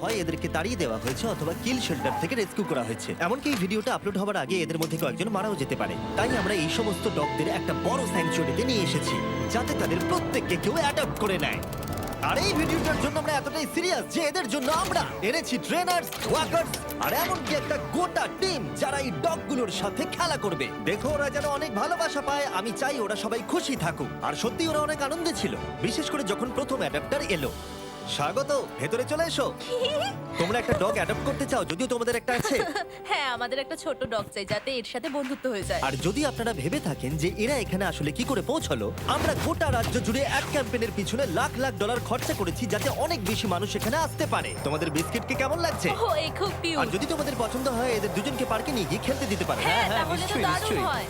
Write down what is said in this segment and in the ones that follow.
হয় এদেরকে তাড়িয়ে দেওয়া হয়েছে অথবা কিল শেল্টার থেকে রেস্কিউ করা হয়েছে। এমনকি এই ভিডিওটা আপলোড হওয়ার আগে এদের মধ্যে কয়েকজন মারাও যেতে পারে। তাই আমরা এই সমস্ত ডগদের একটা বড় স্যাংচুয়ারিতে নিয়ে এসেছি যাতে তাদের প্রত্যেককে কেউ অ্যাডপ্ট করে নেয়। আর এই ভিডিওটার জন্য আমরা এতটাই সিরিয়াস যে এদের জন্য আমরা এনেছি ট্রেনার্স, ওয়াকার্স আর এমনকি একটা গোটা টিম যারা এই ডগগুলোর সাথে খেলা করবে। দেখো ওরা যেন অনেক ভালোবাসা পায়, আমি চাই ওরা সবাই খুশি থাকুক। আর সত্যি ওরা অনেক আনন্দে ছিল, বিশেষ করে যখন প্রথম অ্যাডাপ্টার এলো। স্বাগত, ভেতরে চলে এসো। তোমরা একটা ডগ অ্যাডপ্ট করতে চাও? যদিও তোমাদের একটা আছে। হ্যাঁ, আমাদের একটা ছোট ডগ চাই যাতে এর সাথে বন্ধুত্ব হয়ে যায়। আর যদি আপনারা ভেবে থাকেন যে এরা এখানে আসলে কি করে পৌঁছলো, আমরা গোটা রাজ্য জুড়ে এক ক্যাম্পেইনের পিছনে লাখ লাখ ডলার খরচা করেছি যাতে অনেক বেশি মানুষ এখানে আসতে পারে। তোমাদের বিস্কিটকে কেমন লাগছে? ও, এই খুব আর কিউট। যদি তোমাদের পছন্দ হয় এদের দুজনকে পার্কে নিয়ে গিয়ে খেলতে দিতে পারে। হ্যাঁ, হ্যাঁ, তাহলে তো নিশ্চয়ই, দারুণ নিশ্চয়ই। হয়।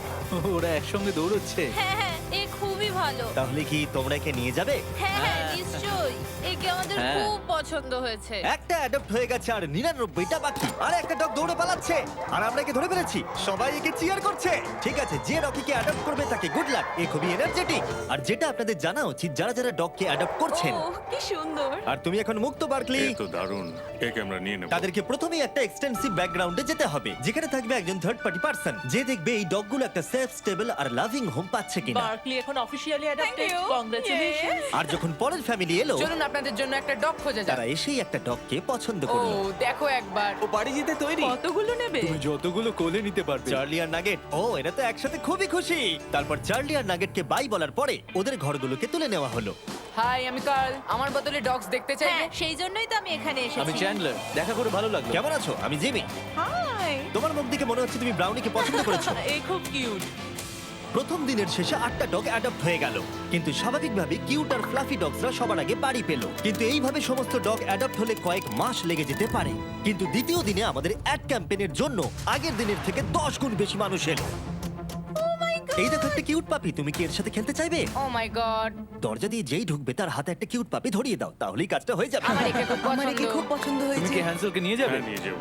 ওরা একসঙ্গে দৌড়চ্ছে। হ্যাঁ হ্যাঁ, এ খুবই ভালো। তাহলে কি তোমরা একে নিয়ে যাবে? হ্যাঁ হ্যাঁ, নিশ্চয়ই। একে আমাদের হ্যাঁ। খুব পছন্দ হয়েছে। একটা অ্যাডপ্ট হয়ে গেছে আর 99টা বাকি। আর একটা ডগ দৌড়ে পালাচ্ছে আর আমরা একে ধরে ফেলেছি। সবাই একে চিয়ার করছে। ঠিক আছে, যে রকিকে অ্যাডপ্ট করবে তাকে গুড লাক। এ খুবই এনার্জেটিক। আর যেটা আপনাদের জানা উচিত, যারা যারা ডগকে অ্যাডপ্ট করছেন, ও, কি সুন্দর। আর তুমি এখন মুক্ত বার্কলি, এ তো দারুণ। একে আমরা নিয়ে নেব। তাদেরকে প্রথমেই একটা এক্সটেন্সিভ ব্যাকগ্রাউন্ডে যেতে হবে যেখানে থাকবে একজন থার্ড পার্টি পার্সন যে দেখবে এই ডগগুলো একটা সেফ, স্টেবল আর লাভিং হোম পাচ্ছে কিনা। বার্কলি এখন অফিসিয়ালি অ্যাডাপ্টেড। you. কংগ্রাচুলেশন। আর যখন পরের ফ্যামিলি এলো, চলুন আপনাদের জন্য একটা ডগ খোঁজা যাক। তারা এসেই একটা ডগকে পছন্দ ও করলো। দেখো একবার। ও বাড়ি যেতে তৈরি। কতগুলো নেবে? তুমি যতগুলো কোলে নিতে পারবে। চার্লি আর নাগেট, ও এরা তো একসাথে খুবই খুশি। তারপর চার্লি আর নাগেটকে বাই বলার পরে ওদের ঘরগুলোকে তুলে নেওয়া হলো। হাই, আমি কার্ল। আমার বদলে ডগস দেখতে চাইবে? হ্যাঁ, সেই জন্যই তো আমি এখানে আমি এসেছি। চ্যান্ডলার, দেখা করে ভালো লাগলো। কেমন আছো? আমি জিমি। হাই। তোমার মুখ দেখে মনে হচ্ছে তুমি ব্রাউনিকে পছন্দ করেছো। এই খুব কিউট। প্রথম দিনের শেষে 8টা ডগ অ্যাডপ্ট হয়ে গেল, কিন্তু স্বাভাবিকভাবে কিউট আর ফ্লাফি ডগসরা সবার আগে বাড়ি পেল। কিন্তু এইভাবে সমস্ত ডগ অ্যাডপ্ট হলে কয়েক মাস লেগে যেতে পারে। কিন্তু দ্বিতীয় দিনে আমাদের অ্যাড ক্যাম্পেইনের জন্য আগের দিনের থেকে 10 গুণ বেশি মানুষ এলো। এই দেখো একটা কিউট পাপি, তুমি কি এর সাথে খেলতে চাইবে? ও মাই গড, দরজা দিয়ে যেই ঢুকবে তার হাতে একটা কিউট পাপি ধরিয়ে দাও, তাহলেই কাজটা হয়ে যাবে। আমার একে খুব পছন্দ। তুমি কি হ্যান্সেলকে নিয়ে যাবে? হ্যাঁ, নিয়ে যাব।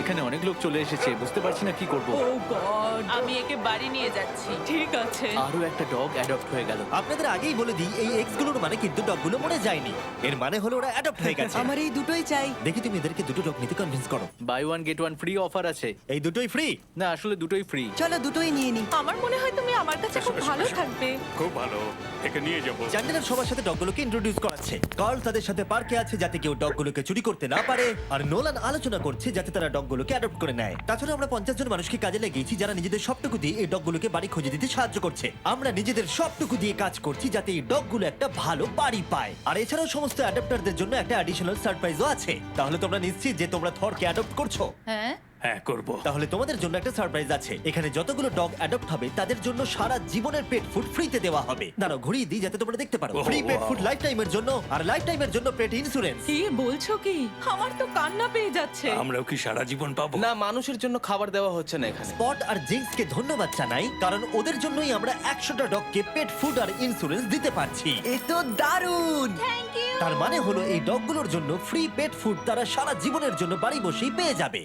এখানে অনেক লোক চলে এসেছে, বুঝতে পারছি না কি করব। ও গড, আমি একে বাড়ি নিয়ে যাচ্ছি। ঠিক আছে। আরো একটা ডগ অ্যাডপ্ট হয়ে গেল। আপনাদের আগেই বলে দিই, এই এক্স গুলোর মানে কিন্তু ডগগুলো মরে যায়নি। এর মানে হলো ওরা অ্যাডপ্ট হয়ে গেছে। আমার এই দুটোই চাই। দেখি তুমি এদেরকে দুটো ডগ নিতে কনভিন্স করো। Buy one get one free offer আছে। এই দুটোই ফ্রি। না, আসলে দুটোই ফ্রি। চলো দুটোই নিয়ে নি। আমার মনে হয় তুমি আমার কাছে খুব এসো, ভালো এসো। থাকবে। খুব ভালো। একে নিয়ে যাব। চ্যান্ডেলার সবার সাথে ডগগুলোকে ইন্ট্রোডিউস করাচ্ছে। কার্ল তাদের সাথে পার্কে আছে যাতে কেউ ডগগুলোকে চুরি করতে না পারে, আর নোলান আলোচনা করছে যাতে তারা ডগগুলোকে অ্যাডপ্ট করে নেয়। তাছাড়া আমরা 50 জন মানুষকে কাজে লাগিয়েছি যারা নিজেদের সবটুকু দিয়ে এই ডগগুলোকে বাড়ি খুঁজে দিতে সাহায্য করছে। আমরা নিজেদের সবটুকু দিয়ে কাজ করছি যাতে এই ডগগুলো একটা ভালো বাড়ি পায়। আর এছাড়াও সমস্ত অ্যাডপ্টারদের জন্য একটা অ্যাডিশনাল সারপ্রাইজও আছে। তাহলে তোমরা নিশ্চিত যে তোমরা থরকে অ্যাডপ্ট করছো? হ্যাঁ, হ্যাঁ, করব। তাহলে তোমাদের জন্য একটা সারপ্রাইজ আছে। এখানে যতগুলো ডগ অ্যাডপ্ট হবে তাদের জন্য সারা জীবনের পেট ফুড ফ্রিতে দেওয়া হবে। দাঁড়াও ঘুরিয়ে দিই যাতে তোমরা দেখতে পারো। Oh, free pet wow. Food life টাইমের জন্য, আর লাইফ টাইমের জন্য পেট ইন্স্যুরেন্স। কি বলছো কি? আমার তো কান্না পেয়ে যাচ্ছে। আমরাও কি সারা জীবন পাবো? না, মানুষের জন্য খাবার দেওয়া হচ্ছে না এখানে। স্পট আর জিঙ্কসকে ধন্যবাদ জানাই, কারণ ওদের জন্যই আমরা 100টা ডগকে পেট ফুড আর ইন্স্যুরেন্স দিতে পারছি। এ তো দারুণ। Thank you. তার মানে হলো এই ডগগুলোর জন্য ফ্রি পেট ফুড তারা সারা জীবনের জন্য বাড়ি বসেই পেয়ে যাবে।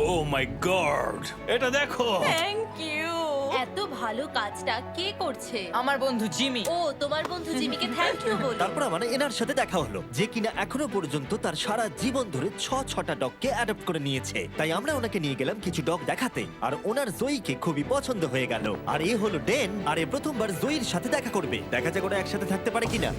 ও মাই গড, এটা দেখো। Thank you. এত ভালো কাজটা কে করছে? আমার বন্ধু জিমি। ও, তোমার বন্ধু জিমিকে থ্যাংক ইউ বলো। তারপর আমার এনার সাথে দেখা হলো, যে কিনা এখনো পর্যন্ত তার সারা জীবন ধরে 6টা ডগকে অ্যাডপ্ট করে নিয়েছে। তাই আমরা ওনাকে নিয়ে গেলাম কিছু ডগ দেখাতে, আর ওনার জয়ীকে খুবই পছন্দ হয়ে গেল। আর এ হলো ডেন, আর এ প্রথমবার জয়ীর সাথে দেখা করবে। দেখা যাক ওরা একসাথে থাকতে পারে কিনা।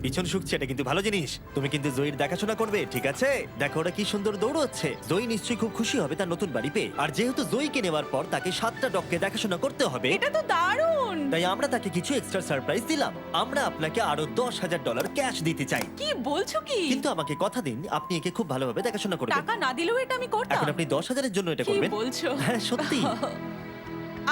পিছন শুকছে, এটা কিন্তু ভালো জিনিস। তুমি কিন্তু জয়ীর দেখাশোনা করবে, ঠিক আছে? দেখো ওরা কি সুন্দর দৌড়চ্ছে। জয়ী নিশ্চয়ই খুব খুশি হবে তার নতুন বাড়ি পেয়ে। আর যেহেতু জয়ীকে নেওয়ার পর তাকে 7টা ডগকে দেখাশোনা করতে হবে, এটা তো দারুণ। তাই আমরা তাকে কিছু এক্সট্রা সারপ্রাইজ দিলাম। আমরা আপনাকে আরো $10,000 ক্যাশ দিতে চাই, কি বলছো কি? কিন্তু আমাকে কথা দিন আপনি একে খুব ভালোভাবে দেখাশোনা করবেন। টাকা না দিলেও এটা আমি করতাম। এখন আপনি 10,000-এর জন্য এটা কি করবেন? বলছো? হ্যাঁ, সত্যি।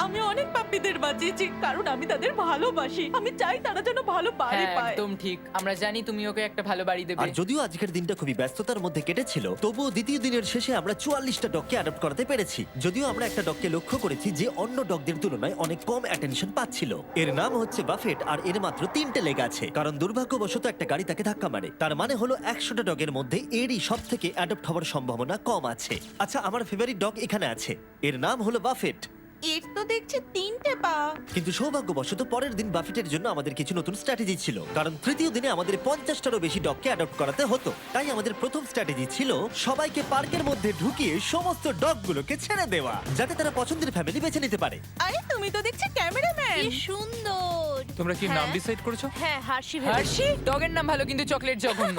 আমি অনেক পাপ্পিদের বাঁচিয়েছি কারণ আমি তাদের ভালোবাসি। আমি চাই তারা যেন ভালো বাড়ি হ্যাঁ, পায়। একদম ঠিক। আমরা জানি তুমি ওকে একটা ভালো বাড়ি আর দেবে। যদিও আজকের দিনটা খুবই ব্যস্ততার মধ্যে কেটেছিল, তবুও দ্বিতীয় দিনের শেষে আমরা 44টা ডগকে অ্যাডপ্ট করাতে পেরেছি। যদিও আমরা একটা ডগকে লক্ষ্য করেছি যে অন্য ডগদের তুলনায় অনেক কম অ্যাটেনশন পাচ্ছিল। এর নাম হচ্ছে বাফেট, আর এর মাত্র 3টে লেগ আছে, কারণ দুর্ভাগ্যবশত একটা গাড়ি তাকে ধাক্কা মারে। তার মানে হলো 100টা ডগের মধ্যে এরই সব থেকে অ্যাডপ্ট হওয়ার সম্ভাবনা কম আছে। আচ্ছা, আমার ফেভারিট ডগ এখানে আছে, এর নাম হলো বাফেট। এর তো দেখছি 3টে পা। কিন্তু সৌভাগ্যবশত পরের দিন বাফেটের জন্য আমাদের কিছু নতুন স্ট্র্যাটেজি ছিল, কারণ তৃতীয় দিনে আমাদের 50টারও বেশি ডগকে অ্যাডপ্ট করাতে হতো। তাই আমাদের প্রথম স্ট্র্যাটেজি ছিল সবাইকে পার্কের মধ্যে ঢুকিয়ে সমস্ত ডগগুলোকে ছেড়ে দেওয়া, যাতে তারা পছন্দের ফ্যামিলি বেছে নিতে পারে। আরে তুমি তো দেখছি ক্যামেরাম্যান। কি সুন্দর। তোমরা কি নাম হ্যাঁ। ডিসাইড করেছো? হ্যাঁ, হার্ষি হার্ষি ডগের নাম ভালো কিন্তু চকলেট জঘন্য।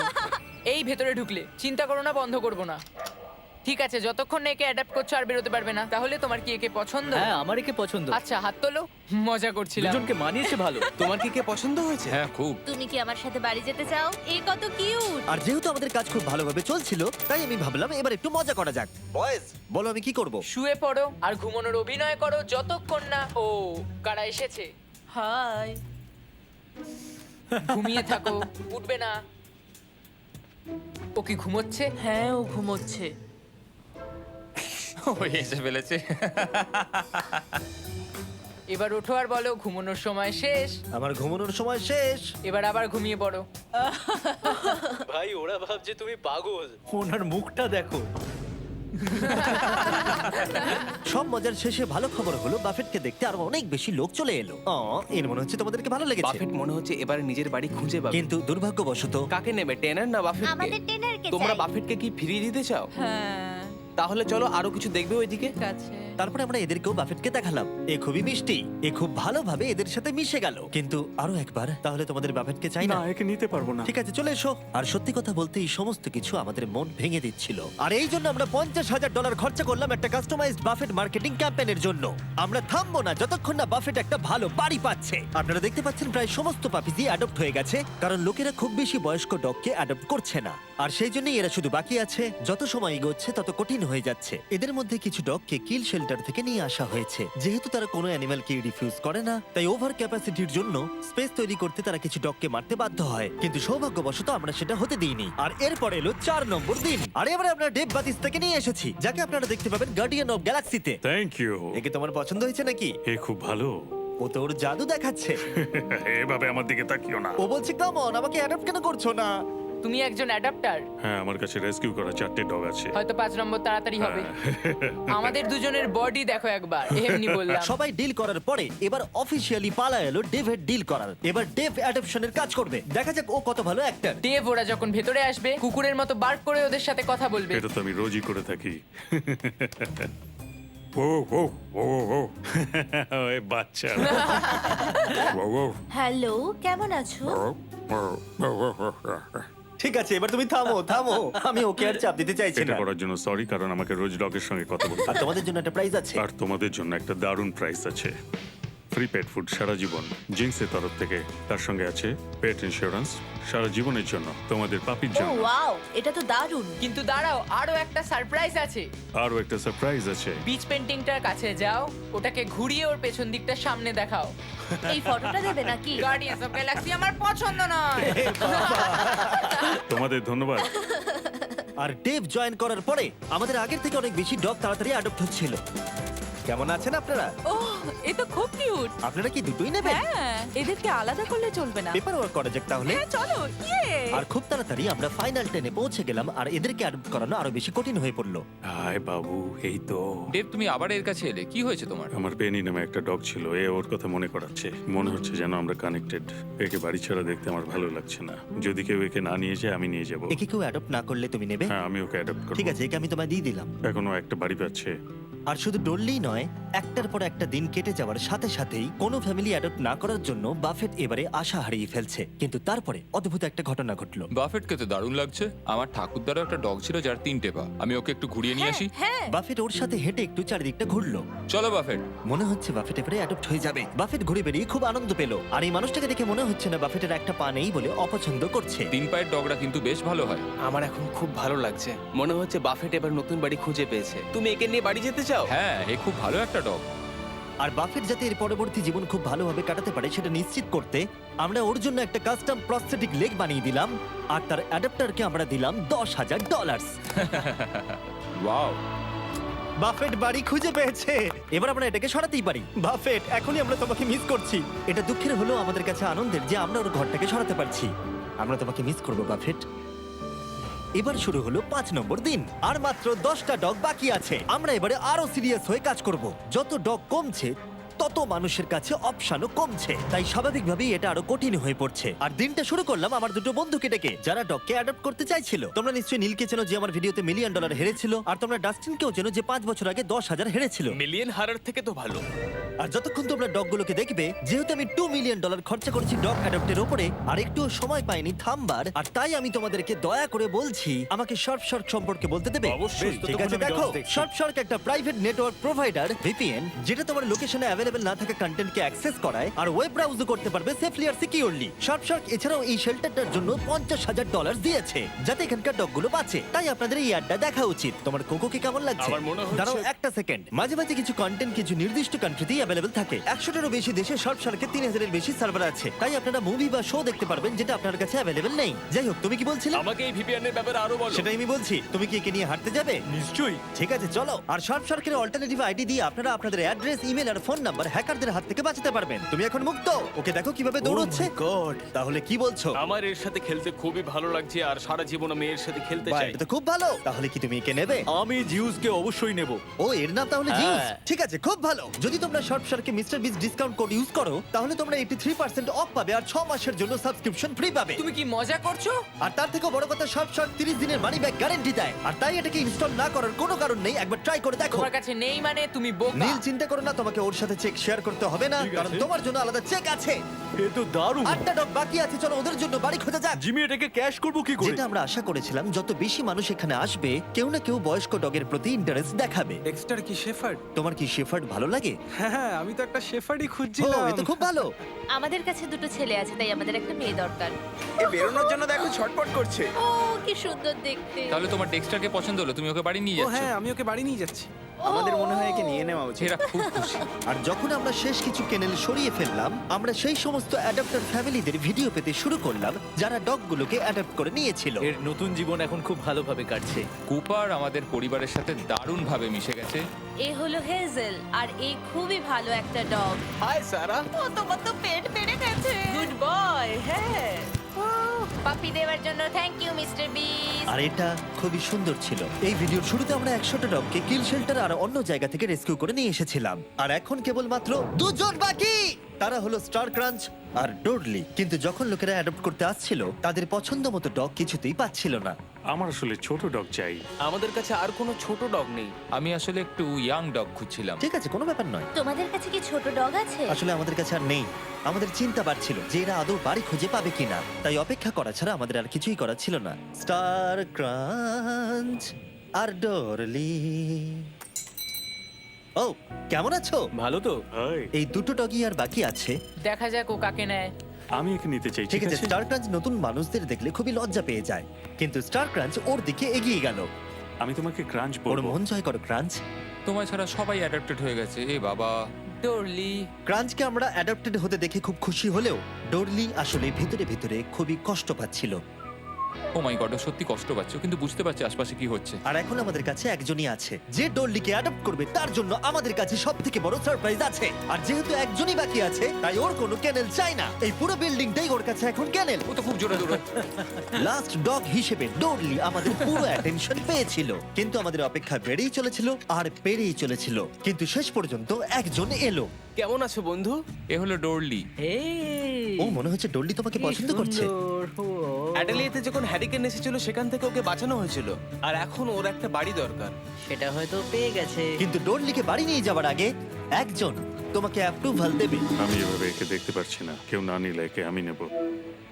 এই ভেতরে ঢুকলে চিন্তা করো না, বন্ধ করবো না। ঠিক আছে, যতক্ষণ না একে অ্যাডাপ্ট করছো আর বেরোতে পারবে না। তাহলে তোমার কি একে পছন্দ? হ্যাঁ, আমার একে পছন্দ। আচ্ছা, হাত তোলো। মজা করছিলাম। দুজনকে মানিয়েছে ভালো। তোমার কি কে পছন্দ হয়েছে? হ্যাঁ, খুব। তুমি কি আমার সাথে বাড়ি যেতে চাও? এ কত কিউট। আর যেহেতু আমাদের কাজ খুব ভালোভাবে চলছিল, তাই আমি ভাবলাম এবার একটু মজা করা যাক। বয়েজ, বলো আমি কি করব? শুয়ে পড়ো আর ঘুমানোর অভিনয় করো যতক্ষণ না ও কারা এসেছে। হাই। ঘুমিয়ে থাকো, উঠবে না। ও কি ঘুমোচ্ছে? হ্যাঁ, ও ঘুমোচ্ছে। ও এসে ফেলেছে। এবার ওঠো আর বলো ঘুমানোর সময় শেষ। আমার ঘুমানোর সময় শেষ। এবার আবার ঘুমিয়ে পড়ো। ভাই ওরা ভাবছে তুমি পাগল। ওনার মুখটা দেখো। সব মজার শেষে ভালো খবর হলো বাফেটকে দেখতে আরো অনেক বেশি লোক চলে এলো। এর মনে হচ্ছে তোমাদেরকে ভালো লেগেছে। বাফেট মনে হচ্ছে এবার নিজের বাড়ি খুঁজে পাবে। কিন্তু দুর্ভাগ্যবশত কাকে নেবে, টেনার না বাফেটকে? আমাদের টেনারকে তোমরা চাই। বাফেটকে কি ফিরিয়ে দিতে চাও? হ্যাঁ, তাহলে চলো আরো কিছু দেখবে ওইদিকে। ঠিক আছে। তারপরে আমরা এদেরকেও বাফেটকে দেখালাম। এ খুবই মিষ্টি, এ খুব ভালোভাবে এদের সাথে মিশে গেল। কিন্তু আরো একবার, তাহলে তোমাদের বাফেটকে চাই না? একে নিতে পারবো না। ঠিক আছে, চলে এসো। আর সত্যি কথা বলতে এই সমস্ত কিছু আমাদের মন ভেঙে দিচ্ছিল। আর এই জন্য আমরা $50,000 খরচা করলাম একটা কাস্টমাইজড বাফেট মার্কেটিং ক্যাম্পেইনের জন্য। আমরা থামবো না যতক্ষণ না বাফেট একটা ভালো বাড়ি পাচ্ছে। আপনারা দেখতে পাচ্ছেন প্রায় সমস্ত পাপিজি অ্যাডপ্ট হয়ে গেছে, কারণ লোকেরা খুব বেশি বয়স্ক ডগকে অ্যাডপ্ট করছে না। আর সেই জন্যই এরা শুধু বাকি আছে। যত সময় এগোচ্ছে তত কঠিন হয়ে যাচ্ছে। এদের মধ্যে কিছু ডগকে কিল শেল্টার থেকে নিয়ে আসা হয়েছে। যেহেতু তারা কোনো অ্যানিমালকে রিফিউজ করে না, তাই ওভার ক্যাপাসিটির জন্য স্পেস তৈরি করতে তারা কিছু ডগকে মারতে বাধ্য হয়। কিন্তু সৌভাগ্যবশত আমরা সেটা হতে দিইনি। আর এরপর এলো 4 নম্বর দিন। আর এবারে আমরা ডেভ বাতিস থেকে নিয়ে এসেছি, যাকে আপনারা দেখতে পাবেন গার্ডিয়ান অফ গ্যালাক্সিতে। Thank you. একে তোমার পছন্দ হয়েছে নাকি? এ খুব ভালো। ও তো ওর জাদু দেখাচ্ছে। এভাবে আমার দিকে তাকিও না। ও বলছে কাম অন, আমাকে অ্যাডপ্ট কেন করছো না? তুমি একজন অ্যাডাপ্টার। হ্যাঁ, আমার কাছে রেস্কিউ করা 4টে ডগ আছে। হয়তো 5 নম্বর তাড়াতাড়ি হবে। আমাদের দুজনের বডি দেখো একবার। এমনি বললাম। সবাই ডিল করার পরে এবার অফিসিয়ালি পালা এলো ডেভের ডিল করার। এবার ডেভ অ্যাডপশনের কাজ করবে। দেখা যাক ও কত ভালো অ্যাক্টর। দেব ওরা যখন ভেতরে আসবে কুকুরের মতো বার্ক করে ওদের সাথে কথা বলবে। এটা তো আমি রোজই করে থাকি। ও ও ও ও এ বাচ্চা। ও ও হ্যালো, কেমন আছো? ঠিক আছে, এবার তুমি থামো থামো। আমি ওকে আর চাপ দিতে চাইছি এটা না। করার জন্য সরি, কারণ আমাকে রোজ ডগের সঙ্গে কথা বলতে আর হয়। তোমাদের জন্য একটা প্রাইজ আছে। আর তোমাদের জন্য একটা দারুণ প্রাইস আছে। ফ্রি পেট ফুড সারা জীবন জিন্সের তরফ থেকে। তার সঙ্গে আছে পেট ইন্স্যুরেন্স সারা জীবনের জন্য, তোমাদের পাপির ও জন্য। ওয়াও, এটা তো দারুণ। কিন্তু দাঁড়াও, আরো একটা সারপ্রাইজ আছে। আরও একটা সারপ্রাইজ আছে। বিচ পেন্টিংটার কাছে যাও, ওটাকে ঘুরিয়ে ওর পেছন দিকটা সামনে দেখাও। এই ফটোটা দেবে নাকি? গার্ডিয়ান্স অফ গ্যালাক্সি আমার পছন্দ নয়। তোমাদের ধন্যবাদ। আর ডেভ জয়েন করার পরে আমাদের আগের থেকে অনেক বেশি ডগ তাড়াতাড়ি অ্যাডপ্ট হচ্ছিল। কেমন আছেন আপনারা? ওহ, এ তো খুব কিউট। আপনারা কি দুটোই নেবেন? হ্যাঁ, এদেরকে আলাদা করলে চলবে না। পেপার ওয়ার্ক করা যাক তাহলে। হ্যাঁ, চলো। ইয়ে। আর খুব তাড়াতাড়ি আমরা ফাইনাল 10-এ পৌঁছে গেলাম। আর এদেরকে অ্যাডপ্ট করানো আরো বেশি কঠিন হয়ে পড়লো। হাই বাবু, এই তো। দেব, তুমি আবার এর কাছে এলে, কি হয়েছে তোমার? আমার পেনি নামে একটা ডগ ছিল, এ ওর কথা মনে করাচ্ছে। মনে হচ্ছে যেন আমরা কানেক্টেড। একে বাড়ি ছাড়া দেখতে আমার ভালো লাগছে না। যদি কেউ একে না নিয়ে যায় আমি নিয়ে যাব। একে কেউ অ্যাডপ্ট না করলে তুমি নেবে? হ্যাঁ, আমি ওকে অ্যাডপ্ট করব। ঠিক আছে, একে আমি তোমায় দিয়ে দিলাম। এখনো একটা বাড়ি পাচ্ছে। আর শুধু ডললেই নয়, একটার পর একটা দিন কেটে যাওয়ার সাথে সাথেই কোনো ফ্যামিলি অ্যাডপ্ট না করার জন্য বাফেট এবারে আশা হারিয়ে ফেলছে। কিন্তু তারপরে অদ্ভুত একটা ঘটনা ঘটলো। বাফেটকে তো দারুণ লাগছে। আমার ঠাকুরদারও একটা ডগ ছিল যার 3টে পা। আমি ওকে একটু ঘুরিয়ে নিয়ে আসি। হ্যাঁ, বাফেট ওর সাথে হেঁটে একটু চারিদিকটা ঘুরলো। চলো বাফেট। মনে হচ্ছে বাফেট এবারে অ্যাডপ্ট হয়ে যাবে। বাফেট ঘুরে বেরিয়ে খুব আনন্দ পেল। আর এই মানুষটাকে দেখে মনে হচ্ছে না বাফেটের একটা পা নেই বলে অপছন্দ করছে। 3 পায়ের ডগরা কিন্তু বেশ ভালো হয়। আমার এখন খুব ভালো লাগছে। মনে হচ্ছে বাফেট এবার নতুন বাড়ি খুঁজে পেয়েছে। তুমি একে নিয়ে বাড়ি যেতে চাও? হ্যাঁ, এ খুব ভালো একটা ডগ। আর বাফেট যাতে এর পরবর্তী জীবন খুব ভালোভাবে কাটাতে পারে সেটা নিশ্চিত করতে আমরা ওর জন্য একটা কাস্টম প্রস্থেটিক লেগ বানিয়ে দিলাম। আর তার অ্যাডাপ্টারকে আমরা দিলাম $10,000। ওয়াও, বাফেট বাড়ি খুঁজে পেয়েছে। এবার আমরা এটাকে সরাতেই পারি। বাফেট, এখনই আমরা তোমাকে মিস করছি। এটা দুঃখের হলেও আমাদের কাছে আনন্দের যে আমরা ওর ঘরটাকে সরাতে পারছি। আমরা তোমাকে মিস করবো বাফেট। এবার শুরু হলো 5 নম্বর দিন আর মাত্র 10টা ডগ বাকি আছে। আমরা এবারে আরো সিরিয়াস হয়ে কাজ করব। যত ডগ কমছে তত মানুষের কাছে অপশনও কমছে, তাই স্বাভাবিকভাবেই এটা আরো কঠিন হয়ে পড়ছে। আর দিনটা শুরু করলাম আমার দুটো বন্ধুকে ডেকে, যারা ডগকে অ্যাডপ্ট করতে চাইছিল। তোমরা নিশ্চয়ই নীলকে চেনো, যে আমার ভিডিওতে $1 মিলিয়ন হেরেছিল, আর তোমরা ডাস্টিনকেও চেনো, যে 5 বছর আগে 10,000 হেরেছিল। মিলিয়ন হারার থেকে তো ভালো। আর যতক্ষণ তোমরা ডগগুলোকে দেখবে, যেহেতু আমি $2 মিলিয়ন খরচা করেছি ডগ অ্যাডপ্টের উপরে, আর একটুও সময় পাইনি থামবার, আর তাই আমি তোমাদেরকে দয়া করে বলছি আমাকে শার্ক সম্পর্কে বলতে দেবে। অবশ্যই। বেশ, ঠিক আছে, দেখো শার্ক একটা প্রাইভেট নেটওয়ার্ক প্রোভাইডার ভিপিএন, যেটা তোমার লোকেশনে অ্যাভেলেবল না থাকা কন্টেন্টকে অ্যাক্সেস করায় আর ওয়েব ব্রাউজও করতে পারবে সেফলি আর সিকিউরলি। শার্ক এছাড়াও এই শেল্টারটার জন্য $50,000 দিয়েছে, যাতে এখানকার ডগগুলো বাঁচে। তাই আপনাদের এই অ্যাডটা দেখা উচিত। তোমার কোকোকে কেমন লাগছে? আমার মনে হচ্ছে- দাঁড়াও একটা সেকেন্ড। মাঝে মাঝে কিছু কন্টেন্ট কিছু নির্দিষ্ট কান্ট্রিতেই অ্যাভেলেবল থাকে। 100টারও বেশি দেশে শার্কের 3,000-এর বেশি সার্ভার আছে, তাই আপনারা মুভি বা শো দেখতে পারবেন যেটা আপনার কাছে অ্যাভেলেবল নেই। যাই হোক, তুমি কি বলছিলে? আমাকে এই ভিপিএন এর ব্যাপারে আরো বলো। সেটাই আমি বলছি। তুমি কি একে নিয়ে হাঁটতে যাবে? নিশ্চয়ই। ঠিক আছে, চলো। আর শার্কের অল্টারনেটিভ আইডি দিয়ে আপনারা আপনাদের অ্যাড্রেস, ইমেল আর ফোন নাম্বার হ্যাকারদের হাত থেকে বাঁচাতে পারবেন। তুমি এখন মুক্ত। ওকে দেখো কিভাবে দৌড়চ্ছে। গড, তাহলে কি বলছো? আমার এর সাথে খেলতে খুবই ভালো লাগছে আর সারা জীবন আমি এর সাথে খেলতে বাহ, চাই। এটা তো খুব ভালো। তাহলে কি তুমি একে নেবে? আমি জিউসকে অবশ্যই নেব। ও, এর নাম তাহলে হ্যাঁ। জিউস। ঠিক আছে, খুব ভালো। যদি তোমরা শার্কে মিস্টার বিস ডিসকাউন্ট কোড ইউজ করো, তাহলে তোমরা 83% অফ পাবে আর 6 মাসের জন্য সাবস্ক্রিপশন ফ্রি পাবে। তুমি কি মজা করছো? আর তার থেকে বড় কথা, শার্ক 30 দিনের মানি ব্যাক গ্যারান্টি দেয়। আর তাই এটাকে ইনস্টল না করার কোনো কারণ নেই। একবার ট্রাই করে দেখো। তোমার কাছে নেই মানে তুমি বোকা। নীল, চিন্তা করো না, তোমাকে ওর সাথে চেক শেয়ার করতে হবে না, ঠিক আছে। কারণ তোমার জন্য আলাদা চেক আছে। এ তো দারুণ। 8টা ডগ বাকি আছে, চলো ওদের জন্য বাড়ি খোঁজা যাক। জিমি, এটাকে ক্যাশ করব কি করে? যেটা আমরা আশা করেছিলাম, যত বেশি মানুষ এখানে আসবে, কেউ না কেউ বয়স্ক ডগের প্রতি ইন্টারেস্ট দেখাবে। ডেক্সটার কি শেফার্ড? তোমার কি শেফার্ড ভালো লাগে? হ্যাঁ, আমি তো একটা শেফার্ডই ও, খুঁজছিলাম। এ তো খুব ভালো। আমাদের কাছে দুটো ছেলে আছে, তাই আমাদের একটা মেয়ে দরকার। এ বেরোনোর জন্য দেখো ছটপট করছে। ও কি সুন্দর দেখতে। তাহলে তোমার ডেক্সটারকে পছন্দ হলো, তুমি ওকে বাড়ি নিয়ে ও যাচ্ছ। হ্যাঁ, আমি ওকে বাড়ি নিয়ে যাচ্ছি। আমাদের মনে হয় একে নিয়ে নেওয়া উচিত। এরা খুব খুশি। আর যখন আমরা শেষ কিছু কেনেল সরিয়ে ফেললাম, আমরা সেই সমস্ত অ্যাডাপ্টার ফ্যামিলিদের ভিডিও পেতে শুরু করলাম, যারা ডগগুলোকে অ্যাডাপ্ট করে নিয়েছিল। এর নতুন জীবন এখন খুব ভালোভাবে কাটছে। কুপার আমাদের পরিবারের সাথে দারুণভাবে মিশে গেছে। এ হলো হেজেল, আর এ খুবই ভালো একটা ডগ। হাই সারা। ও, তোমার তো পেট বেড়ে গেছে। Good boy. হ্যাঁ, পাপি দেওয়ার জন্য থ্যাংক ইউ মিস্টার বিস। আর এটা খুবই সুন্দর ছিল। এই ভিডিওর শুরুতে আমরা 100টা ডগকে কিল শেল্টার আর অন্য জায়গা থেকে রেস্কিউ করে নিয়ে এসেছিলাম, আর এখন কেবলমাত্র 2 জন বাকি। তারা হলো স্টার ক্রাঞ্চ আর ডোডলি। কিন্তু যখন লোকেরা অ্যাডপ্ট করতে আসছিল, তাদের পছন্দ মতো ডগ কিছুতেই পাচ্ছিল না। আমার আসলে ছোট ডগ চাই। আমাদের কাছে আর কোনো ছোট ডগ নেই। আমি আসলে একটু ইয়াং ডগ খুঁজছিলাম। ঠিক আছে, কোনো ব্যাপার নয়। তোমাদের কাছে কি ছোট ডগ আছে? আসলে আমাদের কাছে আর নেই। আমাদের চিন্তা বাড়ছিল যে এরা আদৌ বাড়ি খুঁজে পাবে কিনা, তাই অপেক্ষা করা ছাড়া আমাদের আর কিছুই করার ছিল না। স্টার ক্রাঞ্চ আর ডরলি। ও, কেমন আছো? ভালো তো? হাই, এই দুটো ডগই আর বাকি আছে। দেখা যাক ও কাকে নেয়। আমি একে নিতে চাই। ঠিক আছে, স্টার ক্রাঞ্চ নতুন মানুষদের দেখলে খুবই লজ্জা পেয়ে যায়, কিন্তু স্টার ক্রাঞ্চ ওর দিকে এগিয়ে গেল। আমি তোমাকে ক্রাঞ্চ ওর বলবো। মন জয় করো ক্রাঞ্চ। তোমার ছাড়া সবাই অ্যাডাপ্টেড হয়ে গেছে। এ বাবা। ডরলি। ক্রাঞ্চকে আমরা অ্যাডাপ্টেড হতে দেখে খুব খুশি হলেও ডরলি আসলে ভিতরে ভিতরে খুবই কষ্ট পাচ্ছিল। ও মাই গড, সত্যি কষ্ট পাচ্ছ, কিন্তু বুঝতে পারছি আশপাশে কি হচ্ছে। আর এখন আমাদের কাছে একজনই আছে যে ডরলিকে অ্যাডপ্ট করবে। তার জন্য আমাদের কাছে সবথেকে বড় সারপ্রাইজ আছে। আর যেহেতু একজনই বাকি আছে, তাই ওর কোনো ক্যানেল চাই না। এই পুরো বিল্ডিংটাই ওর কাছে এখন ক্যানেল। ও তো খুব জোরে দৌড়ে। লাস্ট ডগ হিসেবে ডরলি আমাদের পুরো অ্যাটেনশন পেয়েছিল, কিন্তু আমাদের অপেক্ষা বেড়েই চলেছিল আর বেড়েই চলেছিল। কিন্তু শেষ পর্যন্ত একজন এলো। কেমন আছো বন্ধু? এ হলো ডোরলি। ও, মনে হচ্ছে ডরলি তোমাকে পছন্দ করছে। অ্যাডেলিয়েতে যখন হ্যারিকেন এসেছিল সেখান থেকে ওকে বাঁচানো হয়েছিল, আর এখন ওর একটা বাড়ি দরকার। সেটা হয়তো পেয়ে গেছে। কিন্তু ডরলিকে বাড়ি নিয়ে যাওয়ার আগে একজন তোমাকে অ্যাপ্রুভাল দেবে। আমি এভাবে একে দেখতে পারছি না। কেউ না নিলে একে আমি নেব।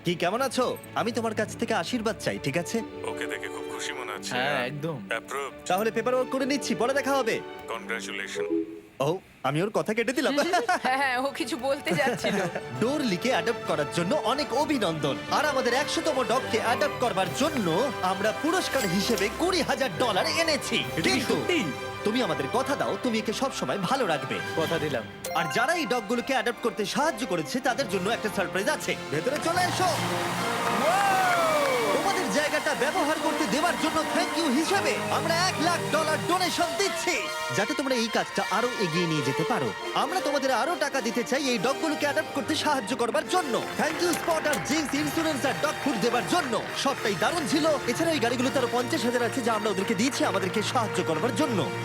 কি, কেমন আছো? আমি তোমার কাছ থেকে আশীর্বাদ চাই, ঠিক আছে? ওকে দেখে খুব খুশি মনে হচ্ছে। হ্যাঁ, একদম। অ্যাপ্রুভ। তাহলে পেপার ওয়ার্ক করে নিচ্ছি, পরে দেখা হবে। কনগ্রাচুলেশন। ও, আমি ওর কথা কেটে দিলাম। হ্যাঁ হ্যাঁ, ও কিছু বলতে যাচ্ছিল। ডোরলিকে অ্যাডপ্ট করার জন্য অনেক অভিনন্দন। আর আমাদের 100তম ডগকে অ্যাডপ্ট করবার জন্য আমরা পুরস্কার হিসেবে $20,000 এনেছি। এটা কি কিন্তু সত্যি? তুমি আমাদের কথা দাও, তুমি একে সব সময় ভালো রাখবে। কথা দিলাম। আর যারা এই ডগগুলোকে অ্যাডপ্ট করতে সাহায্য করেছে, তাদের জন্য একটা সারপ্রাইজ আছে। ভেতরে চলে এসো। তোমাদের জায়গাটা ব্যবহার করতে দেওয়ার জন্য থ্যাংক ইউ হিসেবে আমরা $1,00,000 ডোনেশন দিচ্ছি, যাতে তোমরা এই কাজটা আরো এগিয়ে নিয়ে যেতে পারো। আমরা তোমাদের আরো টাকা দিতে চাই এই ডগগুলোকে অ্যাডাপ্ট করতে সাহায্য করবার জন্য। থ্যাংক ইউ স্পট আর জিন্স ইন্স্যুরেন্স আর ডগ ফুড দেওয়ার জন্য। সবটাই দারুণ ছিল। এছাড়া এই গাড়িগুলোতে আরো 50,000 আছে যা আমরা ওদেরকে দিয়েছি আমাদেরকে সাহায্য করবার জন্য।